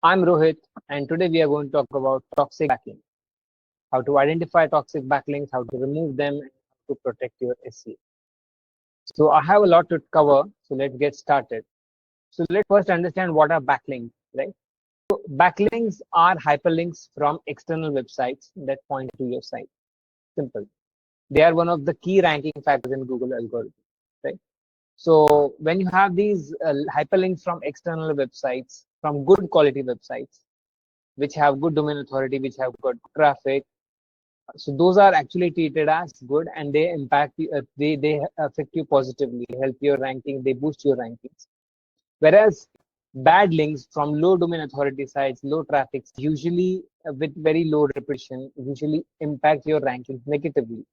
I'm Rohit, and today we are going to talk about toxic backlinks, how to identify toxic backlinks, how to remove them, and how to protect your SEO. So I have a lot to cover, so let's get started. So let's first understand what are backlinks, right? So backlinks are hyperlinks from external websites that point to your site. Simple. They are one of the key ranking factors in Google algorithm, right? So when you have these hyperlinks from external websites, from good quality websites, which have good domain authority, which have good traffic. So those are actually treated as good, and they impact you. They affect you positively, help your ranking, they boost your rankings. Whereas bad links from low domain authority sites, low traffic, usually with very low repetition, usually impact your rankings negatively.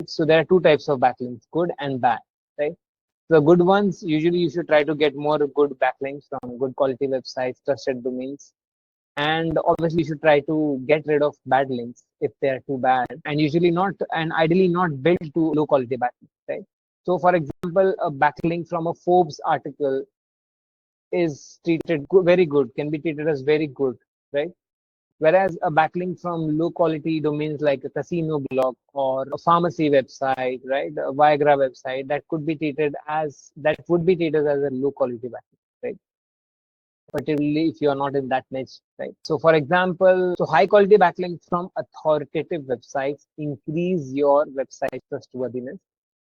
So there are two types of backlinks, good and bad, right? The good ones, usually you should try to get more good backlinks from good quality websites, trusted domains. And obviously you should try to get rid of bad links if they are too bad, and usually not, and ideally not built to low quality backlinks, right? So for example, a backlink from a Forbes article is treated very good, can be treated as very good, right? Whereas a backlink from low quality domains like a casino blog or a pharmacy website, right, a Viagra website, that could be treated as, that would be treated as a low quality backlink, right? Particularly if you are not in that niche, right? So for example, so high quality backlinks from authoritative websites increase your website trustworthiness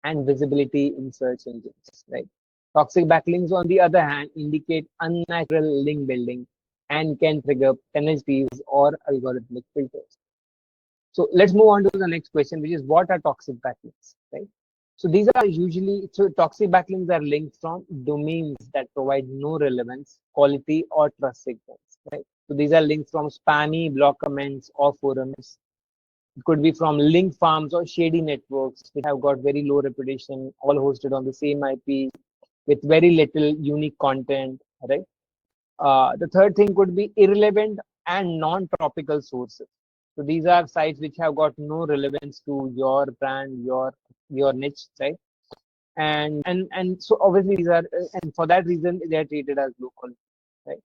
and visibility in search engines, right? Toxic backlinks, on the other hand, indicate unnatural link building and can trigger penalties or algorithmic filters. So let's move on to the next question, which is what are toxic backlinks, right? So these are usually, so toxic backlinks are links from domains that provide no relevance, quality, or trust signals, right? So these are links from spammy blog comments or forums. It could be from link farms or shady networks which have got very low reputation, all hosted on the same IP with very little unique content, right? The third thing could be irrelevant and non-topical sources. So these are sites which have got no relevance to your brand, your niche, right? And so obviously these are, and for that reason they are treated as low quality, right?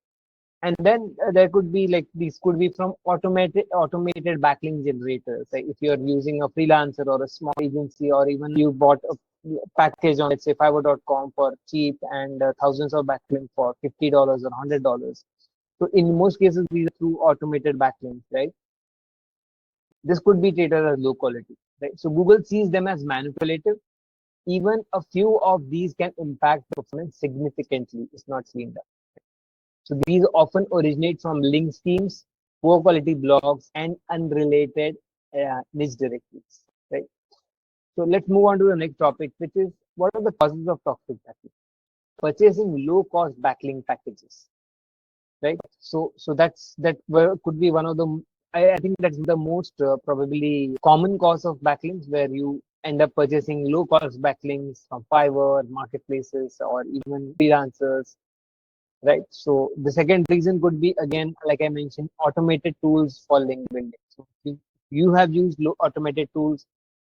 And then there could be like, these could be from automated backlink generators. Like if you're using a freelancer or a small agency, or even you bought a package on, let's say, fiverr.com for cheap, and thousands of backlinks for $50 or $100. So in most cases these are through automated backlinks, right? This could be treated as low quality, right? So Google sees them as manipulative. Even a few of these can impact performance significantly if not cleaned up. So these often originate from link schemes, poor quality blogs, and unrelated niche directories, right? So let's move on to the next topic, which is what are the causes of toxic backlink? Purchasing low cost backlink packages, right? So that could be one of the, I think that's the most probably common cause of backlinks, where you end up purchasing low cost backlinks from Fiverr, marketplaces, or even freelancers, right? So the second reason could be, again, like I mentioned, automated tools for link building. So if you have used automated tools,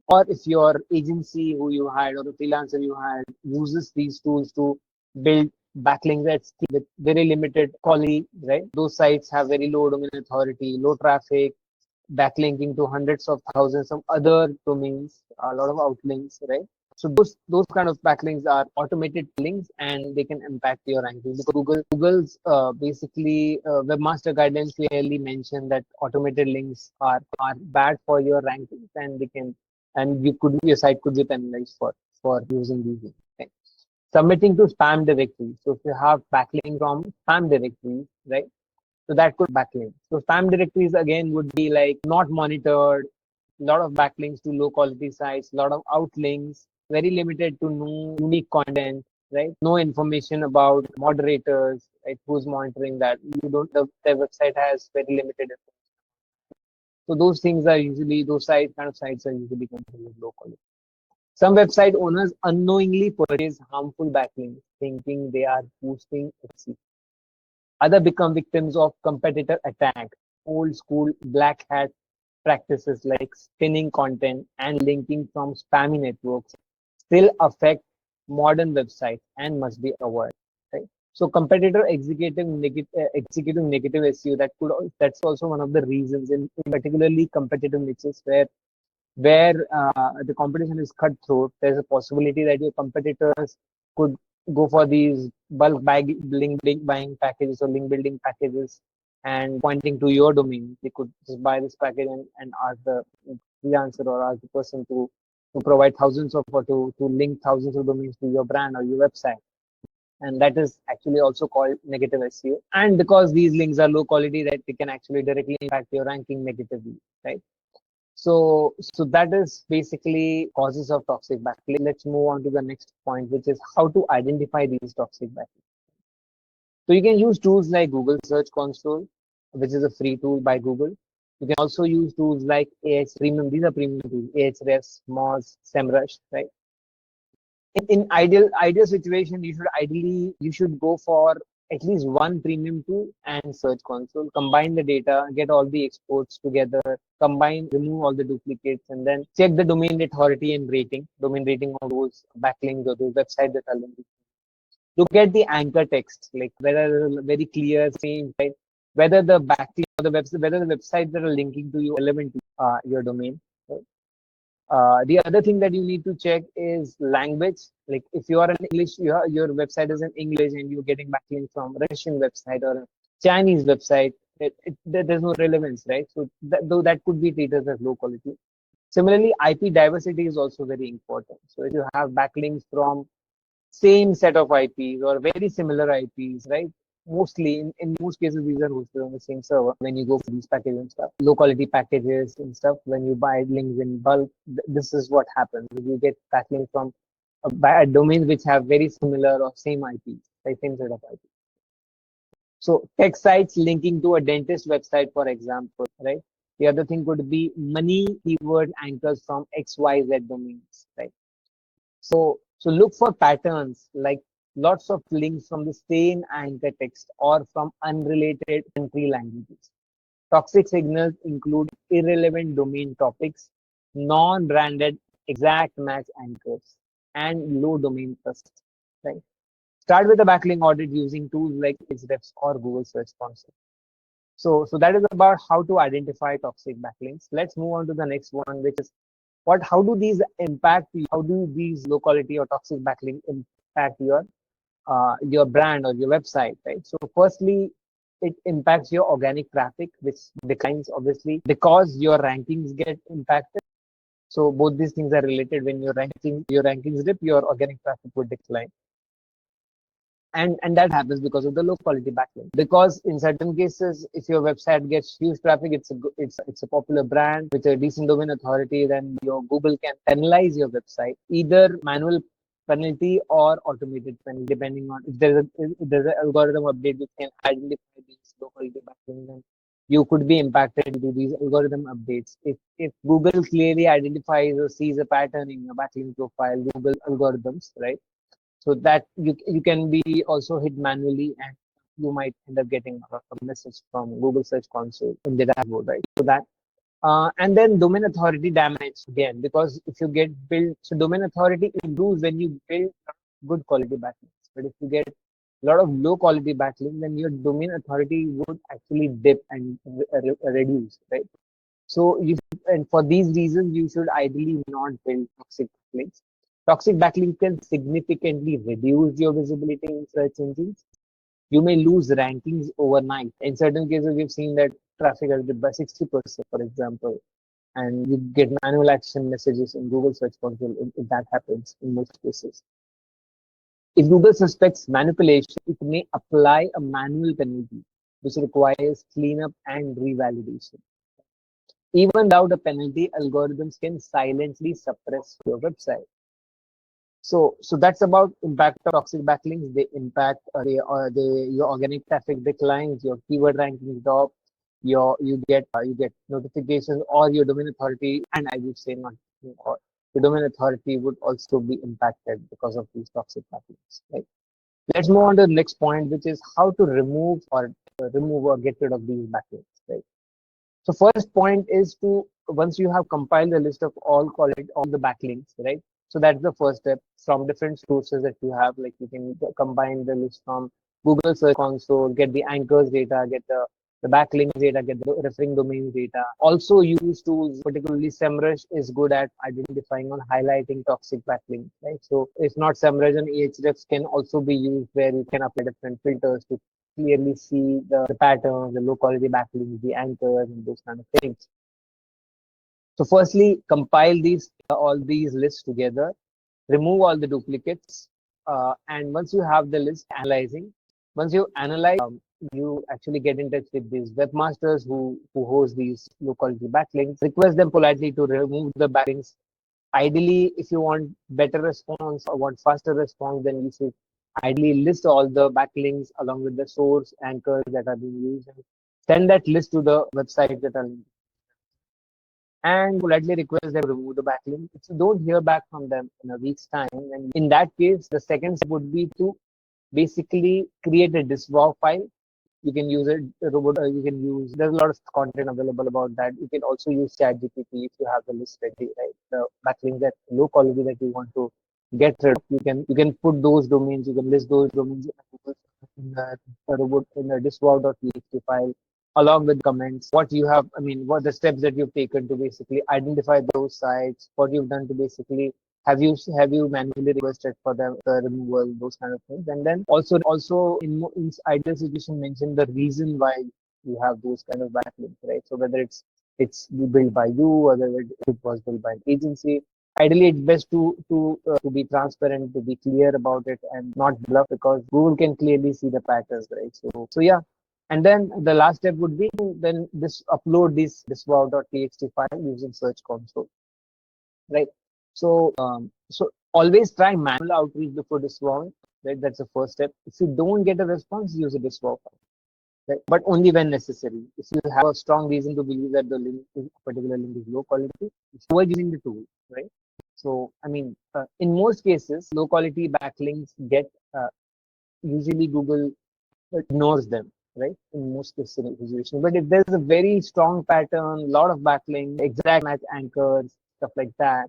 or if your agency who you hired or a freelancer you hired uses these tools to build backlinks at speed with very limited quality, right? Those sites have very low domain authority, low traffic, backlinking to hundreds of thousands of other domains, a lot of outlinks, right? So those kind of backlinks are automated links, and they can impact your ranking, because Google's basically webmaster guidelines clearly mention that automated links are bad for your rankings, and they can, and your site could be penalized for using these links. Okay. Submitting to spam directories. So if you have backlink from spam directories, right? So that could backlink. So spam directories again would be like not monitored, a lot of backlinks to low quality sites, a lot of outlinks, very limited to no unique content, right? No information about moderators, right? Who's monitoring that? You don't, the website has very limited information. So those things are usually, those kind of sites are usually considered low quality. Some website owners unknowingly purchase harmful backlinks, thinking they are boosting SEO. Others become victims of competitor attack. Old school black hat practices like spinning content and linking from spammy networks still affect modern websites and must be avoided. Right? So competitor executing negative SEO, that's also one of the reasons in particularly competitive niches where the competition is cutthroat. There's a possibility that your competitors could go for these link buying packages or link building packages and pointing to your domain. They could just buy this package and ask the freelancer or ask the person to provide thousands of or to link thousands of domains to your brand or your website. And that is actually also called negative SEO. And because these links are low quality, that they can actually directly impact your ranking negatively, right? So that is basically causes of toxic backlinks. Let's move on to the next point, which is how to identify these toxic backlinks. So you can use tools like Google Search Console, which is a free tool by Google. You can also use tools like Ahrefs Premium. These are premium tools: Ahrefs, Moz, SEMrush, right? In ideal situation, you should go for at least one premium tool and Search Console. Combine the data, get all the exports together, remove all the duplicates, and then check the domain authority and domain rating of those backlinks or those websites that are linked. Look at the anchor text, like whether very clear, same, right? Whether the backlink or whether the websites that are linking to you are relevant to your domain. Right? The other thing that you need to check is language. Like if you are in English, your website is in English and you're getting backlinks from a Russian website or a Chinese website, there's no relevance, right? So though that could be treated as low quality. Similarly, IP diversity is also very important. So if you have backlinks from same set of IPs or very similar IPs, right? Mostly, in most cases, these are hosted on the same server. When you go for these packages and stuff, low quality packages and stuff, when you buy links in bulk, this is what happens. You get backlinks from domains which have very similar or same IPs, like same set of IPs. So tech sites linking to a dentist website, for example, right? The other thing could be money keyword anchors from XYZ domains, right? So look for patterns like lots of links from the same anchor text or from unrelated country languages. Toxic signals include irrelevant domain topics, non-branded exact match anchors, and low domain trust. Right? Start with a backlink audit using tools like Ahrefs or Google Search Console. So that is about how to identify toxic backlinks. Let's move on to the next one, which is how do these impact you? How do these low quality or toxic backlinks impact your brand or your website, right? So firstly, it impacts your organic traffic, which declines obviously because your rankings get impacted. So both these things are related. When your rankings dip, your organic traffic would decline. And that happens because of the low quality backlink. Because in certain cases, if your website gets huge traffic, it's a popular brand with a decent domain authority, then your Google can penalize your website, either manual penalty or automated penalty, depending on if there's an algorithm update which can identify these low quality backlinks, then you could be impacted due to these algorithm updates. If Google clearly identifies or sees a pattern in your backlink profile, Google algorithms, right? So that you can be also hit manually, and you might end up getting a message from Google Search Console in the dashboard, right? So that and then domain authority damage again, because if you get built, so domain authority improves when you build good quality backlinks. But if you get a lot of low quality backlinks, then your domain authority would actually dip and reduce, right? So and for these reasons, you should ideally not build toxic backlinks. Toxic backlinks can significantly reduce your visibility in search engines. You may lose rankings overnight. In certain cases, we've seen that traffic has dipped by 60%, for example, and you get manual action messages in Google Search Console if that happens in most cases. If Google suspects manipulation, it may apply a manual penalty, which requires cleanup and revalidation. Even without a penalty, algorithms can silently suppress your website. So that's about impact of toxic backlinks. They impact your organic traffic declines, your keyword rankings drop, you get notifications, or your domain authority, and I would say not or your domain authority would also be impacted because of these toxic backlinks. Right. Let's move on to the next point, which is how to remove or get rid of these backlinks. Right. So first point is to, once you have compiled a list of all the backlinks, right? So that's the first step from different sources that you have. Like you can combine the list from Google Search Console, get the anchors data, get the backlinks data, get the referring domains data. Also use tools, particularly SEMrush is good at identifying or highlighting toxic backlinks, right? So if not SEMrush, and Ahrefs can also be used where you can apply different filters to clearly see the patterns, the low quality backlinks, the anchors, and those kind of things. So firstly, compile all these lists together, remove all the duplicates, and once you have the list, analyzing. Once you analyze, you actually get in touch with these webmasters who host these low quality backlinks. Request them politely to remove the backlinks. Ideally, if you want better response or want faster response, then you should ideally list all the backlinks along with the source anchors that are being used. And send that list to the websites that are linked and politely request them to remove the backlink. If you don't hear back from them in a week's time, and in that case, the second step would be to basically create a disavow file. You can use it, robot. You can use. There's a lot of content available about that. You can also use ChatGPT if you have the list ready, right? The backlink that low quality that you want to get rid of. You can put those domains. You can list those domains in the robot in the disavow.txt file along with comments. What you have, I mean, what the steps that you've taken to basically identify those sites. What you've done to basically have you manually requested for the removal, those kind of things, and then also in ideal situation mention the reason why you have those kind of backlinks, right? So whether it's built by you or whether it was built by an agency. Ideally, it's best to be transparent, to be clear about it, and not bluff because Google can clearly see the patterns, right? So yeah, and then the last step would be to then upload this wow.txt file using Search Console, right? So always try manual outreach before disavow, right? That's the first step. If you don't get a response, use a disavow file, right? But only when necessary. If you have a strong reason to believe that the particular link is low quality, avoid using the tool, right? So I mean, in most cases, low quality backlinks get usually Google ignores them, right? In most situations. But if there's a very strong pattern, lot of backlinks, exact match anchors, stuff like that,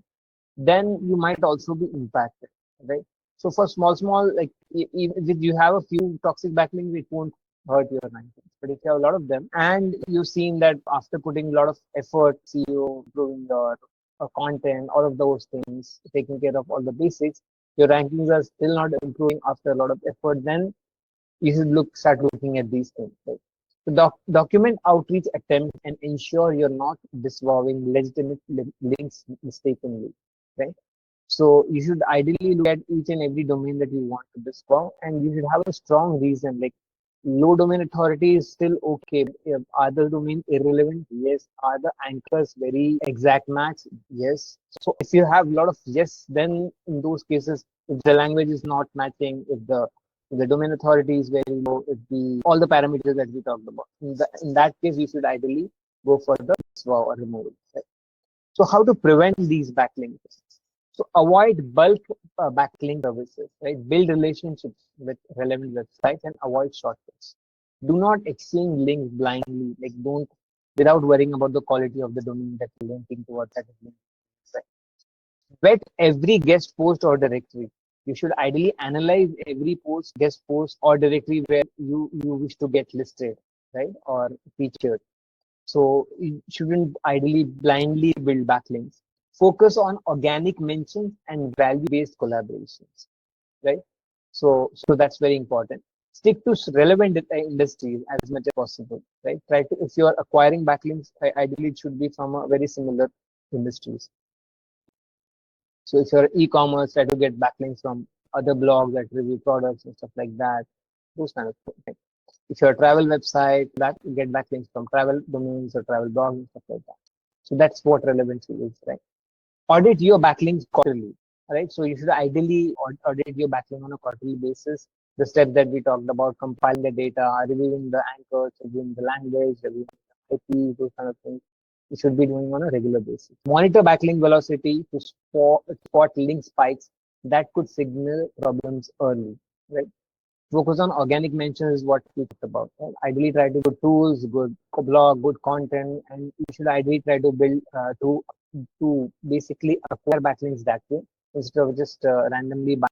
then you might also be impacted, right? So for small, like even if you have a few toxic backlinks, it won't hurt your rankings. But if you have a lot of them, and you've seen that after putting a lot of effort, SEO, improving your content, all of those things, taking care of all the basics, your rankings are still not improving after a lot of effort, then you should start looking at these things. Right? So document outreach attempts and ensure you're not disavowing legitimate links mistakenly, right? So you should ideally look at each and every domain that you want to disavow, and you should have a strong reason. Like low domain authority is still okay. Are the domain irrelevant? Yes. Are the anchors very exact match? Yes. So if you have a lot of yes, then in those cases, if the language is not matching, if the domain authority is very low, if all the parameters that we talked about, in that case, you should ideally go for the disavow or removal. Right? So how to prevent these backlinks? So avoid bulk backlink services, right? Build relationships with relevant websites and avoid shortcuts. Do not exchange links blindly, like don't without worrying about the quality of the domain that you're linking towards that link. Right? Vet every guest post or directory. You should ideally analyze every guest post or directory where you wish to get listed, right? Or featured. So you shouldn't ideally blindly build backlinks. Focus on organic mentions and value-based collaborations, right? So that's very important. Stick to relevant industries as much as possible, right? Try to, if you are acquiring backlinks, ideally it should be from a very similar industries. So if you're e-commerce, try to get backlinks from other blogs that review products and stuff like that. Those kind of things. If you're a travel website, get backlinks from travel domains or travel blogs and stuff like that. So that's what relevancy is, right? Audit your backlinks quarterly, right? So you should ideally audit your backlink on a quarterly basis. The steps that we talked about, compiling the data, reviewing the anchors, reviewing the language, reviewing the IP, those kind of things. You should be doing on a regular basis. Monitor backlink velocity to spot link spikes that could signal problems early, right? Focus on organic mentions is what we talked about. Right? Ideally, try to good tools, good blog, good content, and you should ideally try to build to basically acquire backlinks that way instead of just randomly buying.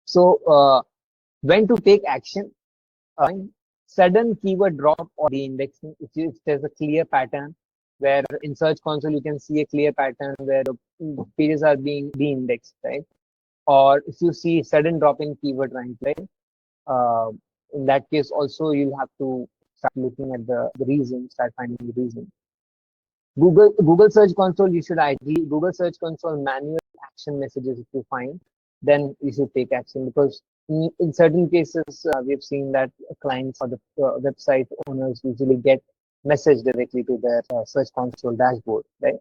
So When to take action, sudden keyword drop or de-indexing. If there's a clear pattern where in Search Console you can see a clear pattern where pages are being de-indexed, right? Or if you see sudden drop in keyword rank, right? Uh, in that case, also you'll have to start looking at the reason, start finding the reason. Google Search Console, you should ideally Google Search Console manual action messages. If you find, then you should take action, because in certain cases we've seen that clients or the website owners usually get message directly to their Search Console dashboard, right?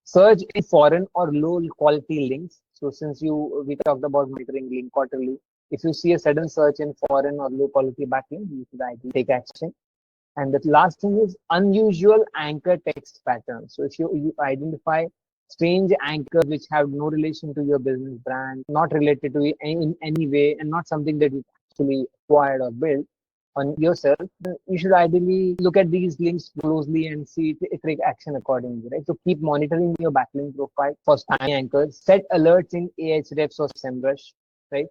Search in foreign or low quality links. So since we talked about monitoring link quarterly, if you see a sudden search in foreign or low quality backlink, you should ideally take action. And the last thing is unusual anchor text patterns. So if you identify strange anchors which have no relation to your business brand, not related to it in any way, and not something that you actually acquired or built on yourself, then you should ideally look at these links closely and see if take action accordingly, right? So keep monitoring your backlink profile for spammy anchors, set alerts in Ahrefs or SEMrush, right?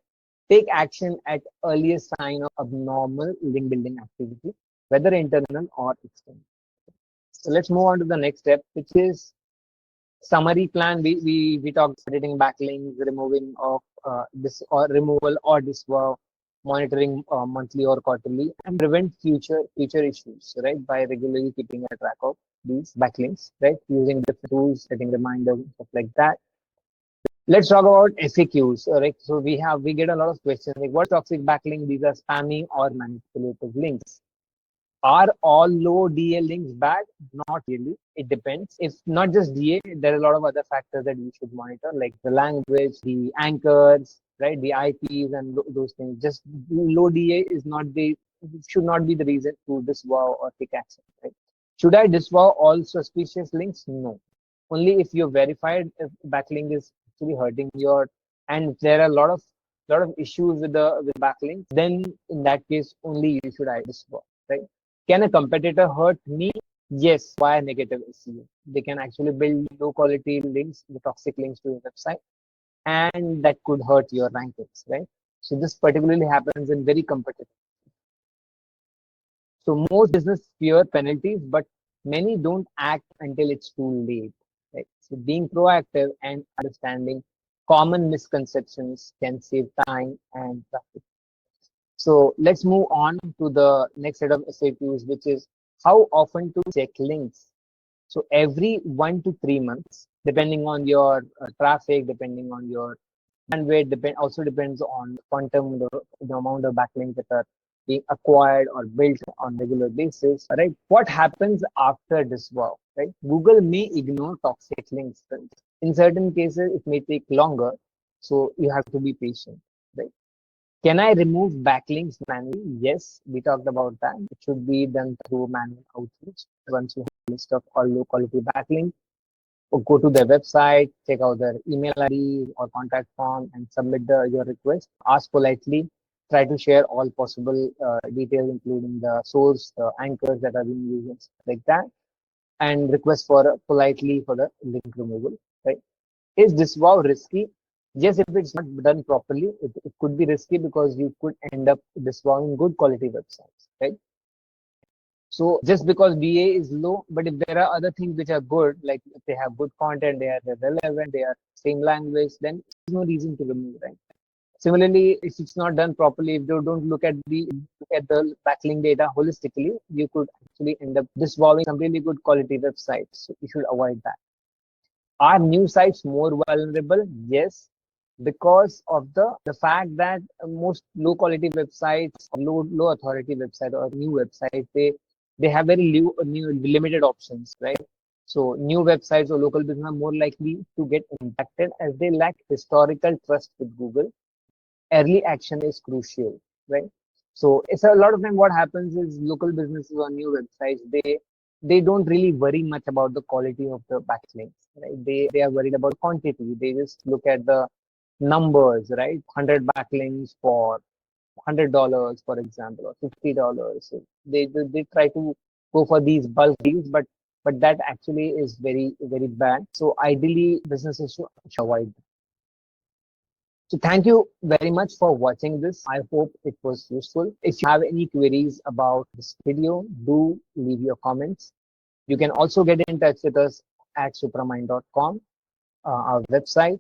Take action at earliest sign of abnormal link building activity, whether internal or external. So let's move on to the next step, which is summary plan. We talked editing backlinks, removing of this or removal or disavow, monitoring monthly or quarterly, and prevent future issues, right? By regularly keeping a track of these backlinks, right? Using different tools, setting reminders, stuff like that. Let's talk about FAQs, right? So we get a lot of questions like, what toxic backlink? These are spammy or manipulative links. Are all low DA links bad? Not really. It depends. If not just DA, there are a lot of other factors that we should monitor, like the language, the anchors, right? The IPs and those things. Just low DA should not be the reason to disavow or take action, right? Should I disavow all suspicious links? No. Only if you're verified if backlink is actually hurting your, and there are a lot of issues with backlink, then in that case only you should disavow, right? Can a competitor hurt me? Yes, via negative SEO. They can actually build low quality links, the toxic links to your website, and that could hurt your rankings, right? So this particularly happens in very competitive. So most business fear penalties, but many don't act until it's too late, right? So being proactive and understanding common misconceptions can save time and traffic. So let's move on to the next set of FAQs, which is how often to check links. So every 1 to 3 months, depending on your traffic, depending on your bandwidth, also depends on quantum, the amount of backlinks that are being acquired or built on regular basis, right? What happens after disavow, right? Google may ignore toxic links. In certain cases, it may take longer, so you have to be patient, right? Can I remove backlinks manually? Yes, we talked about that. It should be done through manual outreach. Once you have a list of all low quality backlinks, or go to their website, check out their email ID or contact form and submit your request. Ask politely. Try to share all possible details, including the source, the anchors that are being used, and stuff like that. And request for politely for the link removal, right? Is disavow risky? Yes, if it's not done properly, it could be risky because you could end up disavowing good quality websites, right? So just because DA is low, but if there are other things which are good, like if they have good content, they're relevant, they are same language, then there's no reason to remove, right? Similarly, if it's not done properly, if you don't look at the backlink data holistically, you could actually end up disavowing some really good quality websites. So you should avoid that. Are new sites more vulnerable? Yes, because of the fact that most low quality websites, low authority website or new websites, they have very new limited options, right? So new websites or local business are more likely to get impacted as they lack historical trust with Google. Early action is crucial, right? So it's a lot of time what happens is local businesses or new websites, they don't really worry much about the quality of the backlinks, right? They are worried about quantity. They just look at the numbers, right? 100 backlinks for $100, for example, or $50. So they try to go for these bulk deals, but that actually is very bad. So ideally, businesses should avoid. So thank you very much for watching this. I hope it was useful. If you have any queries about this video, do leave your comments. You can also get in touch with us at supramind.com, our website.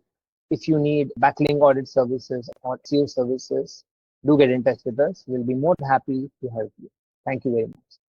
If you need backlink audit services or SEO services, do get in touch with us. We'll be more happy to help you. Thank you very much.